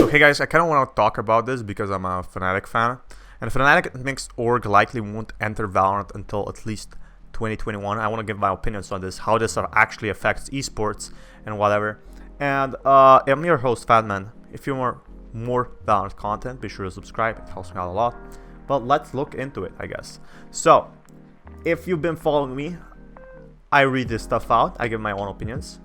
So hey guys, I kind of want to talk about this because I'm a Fnatic fan, and Fnatic thinks org likely won't enter Valorant until at least 2021. I want to give my opinions on this, how this actually affects esports and whatever. And I'm your host, Fatman. If you want more Valorant content, be sure to subscribe. It helps me out a lot. But let's look into it, I guess. So, if you've been following me, I read this stuff out. I give my own opinions.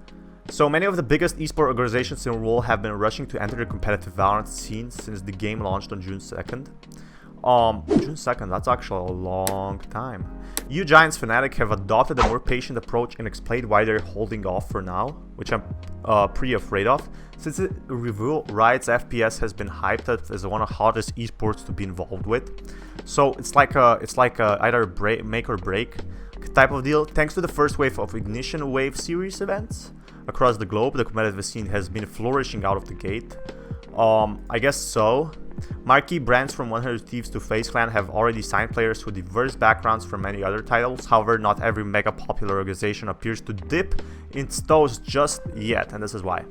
So many of the biggest esports organizations in the world have been rushing to enter the competitive Valorant scene since the game launched on June 2nd. June 2nd, that's actually a long time. You Giants Fnatic have adopted a more patient approach and explained why they're holding off for now, which I'm pretty afraid of. Since the reveal, Riot's FPS has been hyped up as one of the hottest esports to be involved with. So it's like either a make or break type of deal. Thanks to the first wave of Ignition Wave series events across the globe, the competitive scene has been flourishing out of the gate. I guess so. Marquee brands from 100 Thieves to FaZe Clan have already signed players with diverse backgrounds from many other titles. However, not every mega popular organization appears to dip its toes just yet, and this is why.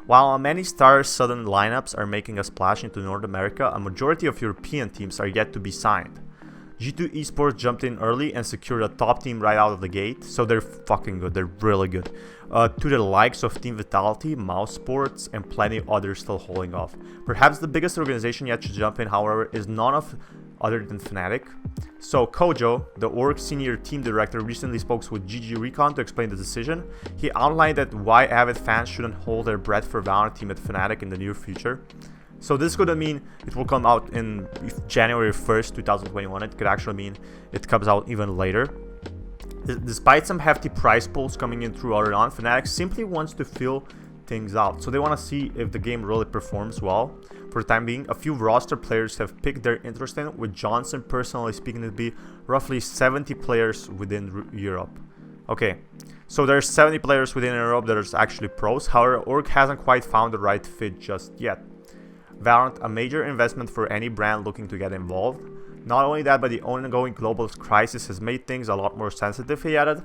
While many star Southern lineups are making a splash into North America, a majority of European teams are yet to be signed. G2 eSports jumped in early and secured a top team right out of the gate, so they're fucking good, they're really good. To the likes of Team Vitality, Mouse Sports, and plenty others still holding off. Perhaps the biggest organization yet to jump in, however, is none other than Fnatic. So Kojo, the org senior team director, recently spoke with GG Recon to explain the decision. He outlined that why avid fans shouldn't hold their breath for Valorant team at Fnatic in the near future. So this could mean it will come out in January 1st, 2021. It could actually mean it comes out even later. Despite some hefty price pools coming in through early on, Fnatic simply wants to feel things out. So they want to see if the game really performs well. For the time being, a few roster players have picked their interest in it, with Johnson personally speaking to be roughly 70 players within Europe. Okay, so there's 70 players within Europe that are actually pros. However, org hasn't quite found the right fit just yet. Valorant, a major investment for any brand looking to get involved. Not only that, but the ongoing global crisis has made things a lot more sensitive, he added.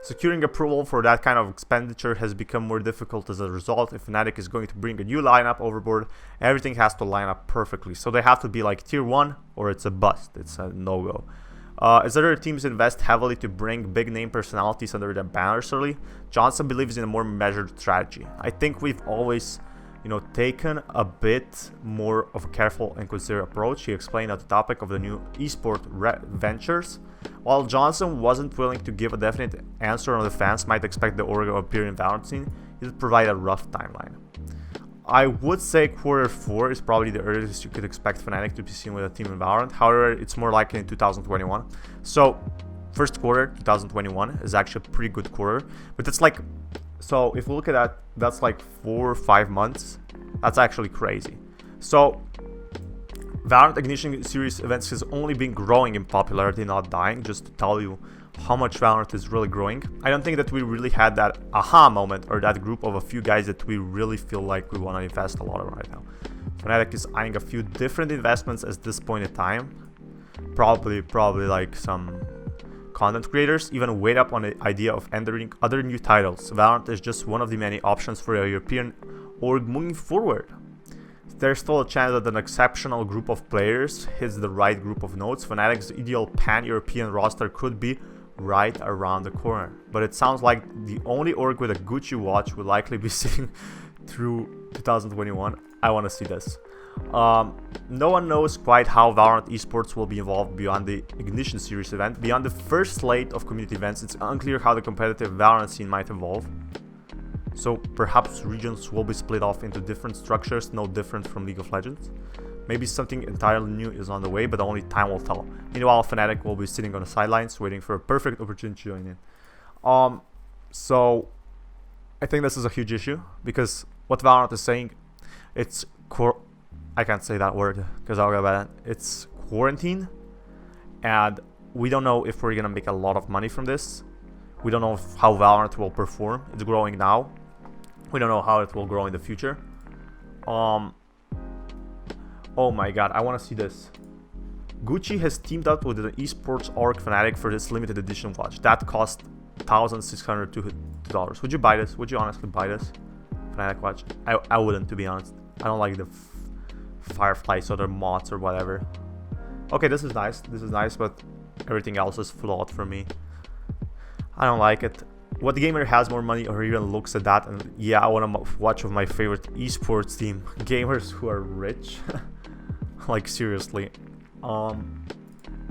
Securing approval for that kind of expenditure has become more difficult as a result. If Fnatic is going to bring a new lineup overboard, everything has to line up perfectly. So they have to be like tier 1 or it's a bust, it's a no-go. As other teams invest heavily to bring big name personalities under their banners early, Johnson believes in a more measured strategy. I think we've always taken a bit more of a careful and considered approach. He explained at the topic of the new eSport ventures. While Johnson wasn't willing to give a definite answer on the fans might expect the org to appear in Valorant scene, he did provide a rough timeline. I would say Q4 is probably the earliest you could expect Fnatic to be seen with a team in Valorant. However, it's more likely in 2021. So, first quarter 2021 is actually a pretty good quarter, but it's like, so if we look at that, that's like 4 or 5 months. That's actually crazy. So Valorant Ignition Series events has only been growing in popularity, not dying, just to tell you how much Valorant is really growing. I don't think that we really had that aha moment or that group of a few guys that we really feel like we want to invest a lot in right now. Fnatic is eyeing a few different investments at this point in time. Probably like some content creators even weighed up on the idea of entering other new titles. Valorant is just one of the many options for a European org moving forward. There's still a chance that an exceptional group of players hits the right group of nodes. Fnatic's ideal pan-European roster could be right around the corner. But it sounds like the only org with a Gucci watch will likely be sitting through 2021. I want to see this. No one knows quite how Valorant esports will be involved beyond the Ignition Series event. Beyond the first slate of community events, it's unclear how the competitive Valorant scene might evolve. So perhaps regions will be split off into different structures, no different from League of Legends. Maybe something entirely new is on the way, but only time will tell. Meanwhile, Fnatic will be sitting on the sidelines waiting for a perfect opportunity to join in. So I think this is a huge issue because what Valorant is saying, it's I can't say that word because I'll get bad. It's quarantine, and we don't know if we're gonna make a lot of money from this. We don't know how Valorant will perform. It's growing now. We don't know how it will grow in the future. Oh my god, I want to see this. Gucci has teamed up with the esports org Fnatic for this limited edition watch. That cost $1,602. Would you buy this? Would you honestly buy this Fnatic watch? I wouldn't, to be honest. I don't like the Fireflies, other mods or whatever. Okay, this is nice, but everything else is flawed for me. I don't like it. What gamer has more money or even looks at that and yeah, I want to watch of my favorite esports team. Gamers who are rich. Like seriously.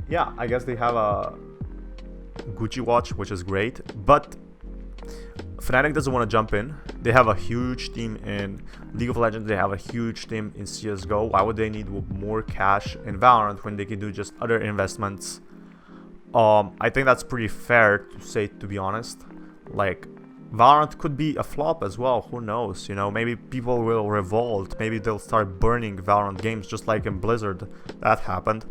Yeah, I guess they have a Gucci watch, which is great, but Fnatic doesn't want to jump in. They have a huge team in League of Legends, they have a huge team in CSGO. Why would they need more cash in Valorant when they can do just other investments? I think that's pretty fair to say, to be honest. Like, Valorant could be a flop as well, who knows, you know, maybe people will revolt, maybe they'll start burning Valorant games just like in Blizzard, that happened.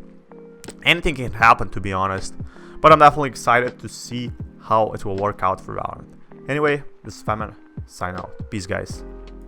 Anything can happen, to be honest, but I'm definitely excited to see how it will work out for Valorant. Anyway, this is Femin, sign out, peace guys.